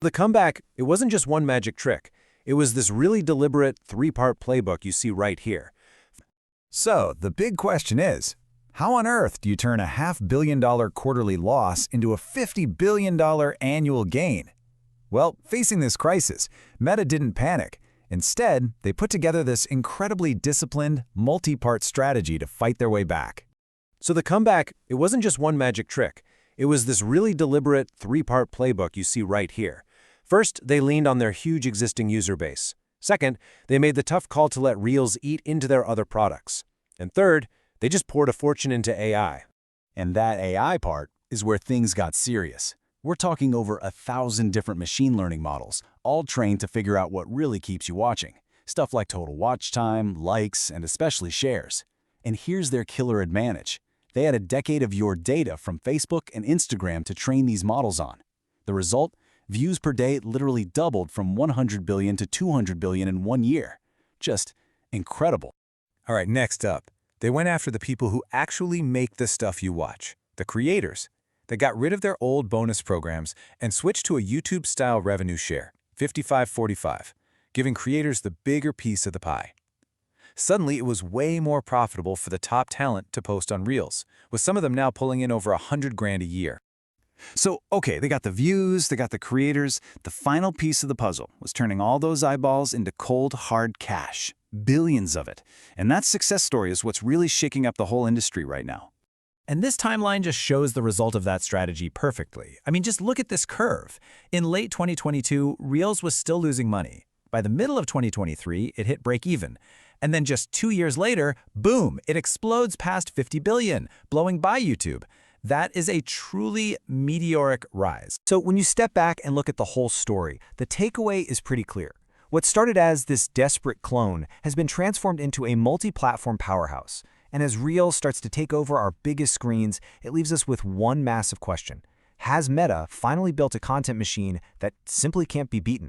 The comeback, it wasn't just one magic trick. It was this really deliberate three-part playbook you see right here. So, the big question is, how on earth do you turn a $500 million quarterly loss into a $50 billion annual gain? Well, facing this crisis, Meta didn't panic. Instead, they put together this incredibly disciplined, multi-part strategy to fight their way back. So the comeback, it wasn't just one magic trick. It was this really deliberate three-part playbook you see right here. First, they leaned on their huge existing user base. Second, they made the tough call to let Reels eat into their other products. And third, they just poured a fortune into AI. And that AI part is where things got serious. We're talking over 1,000 different machine learning models, all trained to figure out what really keeps you watching. Stuff like total watch time, likes, and especially shares. And here's their killer advantage. They had a decade of your data from Facebook and Instagram to train these models on. The result? Views per day literally doubled from 100 billion to 200 billion in 1 year. Just incredible. All right, next up, they went after the people who actually make the stuff you watch, the creators. They got rid of their old bonus programs and switched to a YouTube-style revenue share, 55-45, giving creators the bigger piece of the pie. Suddenly, it was way more profitable for the top talent to post on Reels, with some of them now pulling in over $100,000 a year. So, okay, they got the views, they got the creators. The final piece of the puzzle was turning all those eyeballs into cold, hard cash. Billions of it. And that success story is what's really shaking up the whole industry right now. And this timeline just shows the result of that strategy perfectly. I mean, just look at this curve. In late 2022, Reels was still losing money. By the middle of 2023, it hit break even. And then just 2 years later, boom, it explodes past 50 billion, blowing by YouTube. That is a truly meteoric rise. So when you step back and look at the whole story, the takeaway is pretty clear. What started as this desperate clone has been transformed into a multi-platform powerhouse. And as Reels starts to take over our biggest screens, it leaves us with one massive question. Has Meta finally built a content machine that simply can't be beaten?